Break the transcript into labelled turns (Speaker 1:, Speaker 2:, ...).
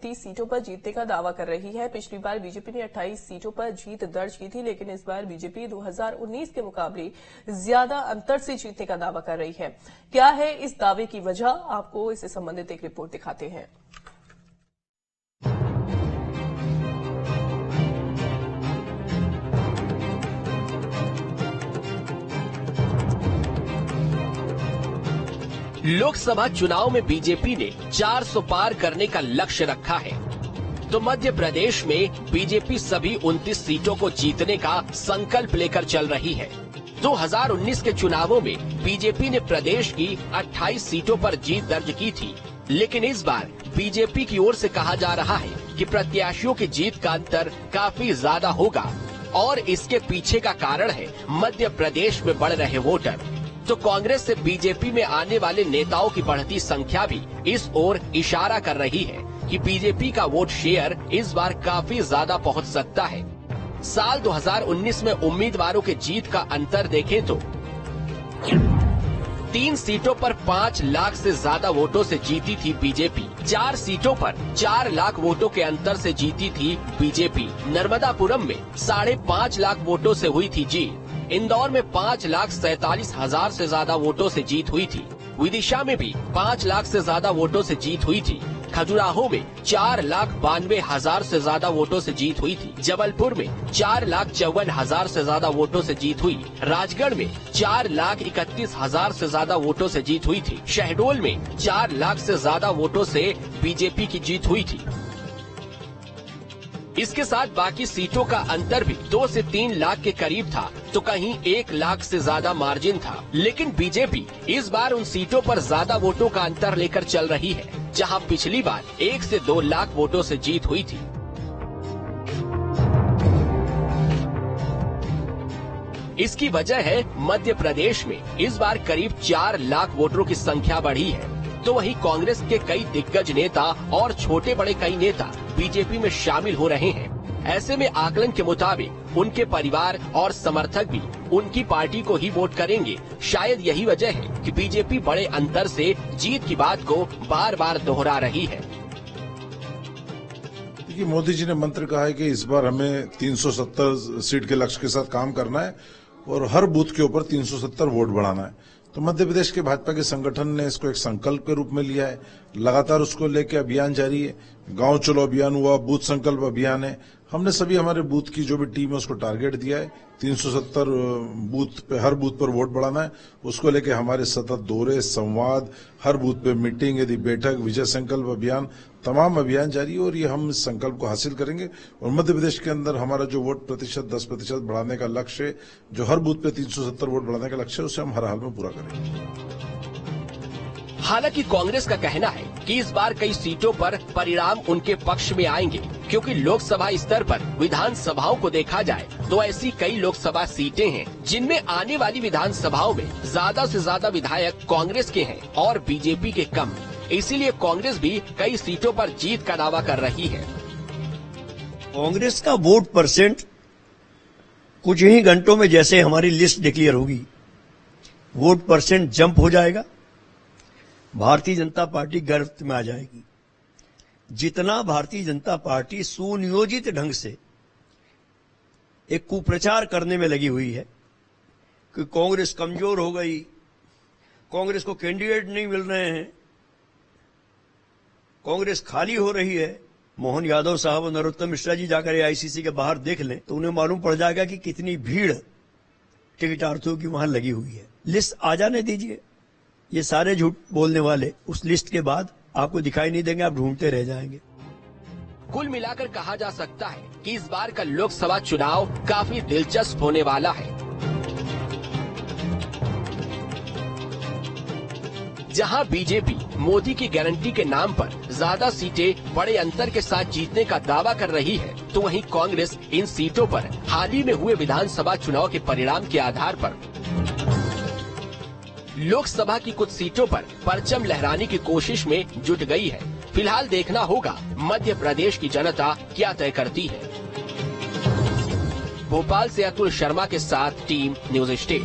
Speaker 1: 29 सीटों पर जीतने का दावा कर रही है। पिछली बार बीजेपी ने 28 सीटों पर जीत दर्ज की थी, लेकिन इस बार बीजेपी 2019 के मुकाबले ज्यादा अंतर से जीतने का दावा कर रही है। क्या है इस दावे की वजह, आपको इससे संबंधित एक रिपोर्ट दिखाते हैं।
Speaker 2: लोकसभा चुनाव में बीजेपी ने 400 पार करने का लक्ष्य रखा है, तो मध्य प्रदेश में बीजेपी सभी 29 सीटों को जीतने का संकल्प लेकर चल रही है। 2019 के चुनावों में बीजेपी ने प्रदेश की 28 सीटों पर जीत दर्ज की थी, लेकिन इस बार बीजेपी की ओर से कहा जा रहा है कि प्रत्याशियों की जीत का अंतर काफी ज्यादा होगा और इसके पीछे का कारण है मध्य प्रदेश में बढ़ रहे वोटर। तो कांग्रेस से बीजेपी में आने वाले नेताओं की बढ़ती संख्या भी इस ओर इशारा कर रही है कि बीजेपी का वोट शेयर इस बार काफी ज्यादा पहुंच सकता है। साल 2019 में उम्मीदवारों के जीत का अंतर देखें तो 3 सीटों पर 5 लाख से ज्यादा वोटों से जीती थी बीजेपी। 4 सीटों पर 4 लाख वोटों के अंतर से जीती थी बीजेपी। नर्मदापुरम में 5.5 लाख वोटों से हुई थी जीत। इंदौर में 5,47,000 से ज्यादा वोटों से जीत हुई थी। विदिशा में भी 5 लाख से ज्यादा वोटों से जीत हुई थी। खजुराहो में 4,92,000 से ज्यादा वोटों से जीत हुई थी। जबलपुर में 4,54,000 से ज्यादा वोटों से जीत हुई। राजगढ़ में 4,31,000 से ज्यादा वोटों से जीत हुई थी। शहडोल में 4 लाख से ज्यादा वोटों से बीजेपी की जीत हुई थी। इसके साथ बाकी सीटों का अंतर भी 2 से 3 लाख के करीब था, तो कहीं 1 लाख से ज्यादा मार्जिन था। लेकिन बीजेपी इस बार उन सीटों पर ज्यादा वोटों का अंतर लेकर चल रही है, जहां पिछली बार 1 से 2 लाख वोटों से जीत हुई थी। इसकी वजह है मध्य प्रदेश में इस बार करीब 4 लाख वोटरों की संख्या बढ़ी है। तो वहीं कांग्रेस के कई दिग्गज नेता और छोटे बड़े कई नेता बीजेपी में शामिल हो रहे हैं। ऐसे में आकलन के मुताबिक उनके परिवार और समर्थक भी उनकी पार्टी को ही वोट करेंगे। शायद यही वजह है कि बीजेपी बड़े अंतर से जीत की बात को बार बार दोहरा रही है।
Speaker 3: देखिए, मोदी जी ने मंत्र कहा है कि इस बार हमें 370 सीट के लक्ष्य के साथ काम करना है और हर बूथ के ऊपर 370 वोट बढ़ाना है। तो मध्य प्रदेश के भाजपा के संगठन ने इसको एक संकल्प के रूप में लिया है। लगातार उसको लेकर अभियान जारी है। गांव चलो अभियान हुआ, बूथ संकल्प अभियान है। हमने सभी हमारे बूथ की जो भी टीम है उसको टारगेट दिया है। 370 बूथ पे, हर बूथ पर वोट बढ़ाना है। उसको लेकर हमारे सतत दौरे, संवाद, हर बूथ पे मीटिंग, यदि बैठक, विजय संकल्प अभियान, तमाम अभियान जारी है और ये हम इस संकल्प को हासिल करेंगे। और मध्य प्रदेश के अंदर हमारा जो वोट प्रतिशत 10% बढ़ाने का लक्ष्य है, जो हर बूथ पे 370 वोट बढ़ाने का लक्ष्य है, उसे हम हर हाल में पूरा करेंगे।
Speaker 2: हालांकि कांग्रेस का कहना है कि इस बार कई सीटों पर परिणाम उनके पक्ष में आएंगे, क्योंकि लोकसभा स्तर पर विधानसभाओं को देखा जाए तो ऐसी कई लोकसभा सीटें हैं जिनमें आने वाली विधानसभाओं में ज्यादा से ज्यादा विधायक कांग्रेस के हैं और बीजेपी के कम। इसीलिए कांग्रेस भी कई सीटों पर जीत का दावा कर रही है।
Speaker 4: कांग्रेस का वोट परसेंट कुछ ही घंटों में जैसे हमारी लिस्ट डिक्लेयर होगी, वोट परसेंट जंप हो जाएगा। भारतीय जनता पार्टी गिरफ्त में आ जाएगी। जितना भारतीय जनता पार्टी सुनियोजित ढंग से एक कुप्रचार करने में लगी हुई है कि कांग्रेस कमजोर हो गई, कांग्रेस को कैंडिडेट नहीं मिल रहे हैं, कांग्रेस खाली हो रही है। मोहन यादव साहब और नरोत्तम मिश्रा जी जाकर एआईसीसी के बाहर देख लें तो उन्हें मालूम पड़ जाएगा कि कितनी भीड़ टिकटार्थियों की वहां लगी हुई है। लिस्ट आ जाने दीजिए। ये सारे झूठ बोलने वाले उस लिस्ट के बाद आपको दिखाई नहीं देंगे, आप ढूंढते रह जाएंगे।
Speaker 2: कुल मिलाकर कहा जा सकता है कि इस बार का लोकसभा चुनाव काफी दिलचस्प होने वाला है, जहां बीजेपी मोदी की गारंटी के नाम पर ज्यादा सीटें बड़े अंतर के साथ जीतने का दावा कर रही है, तो वहीं कांग्रेस इन सीटों पर हाल ही में हुए विधानसभा चुनाव के परिणाम के आधार पर लोकसभा की कुछ सीटों पर परचम लहराने की कोशिश में जुट गई है। फिलहाल देखना होगा मध्य प्रदेश की जनता क्या तय करती है। भोपाल से अतुल शर्मा के साथ टीम न्यूज़ स्टेट।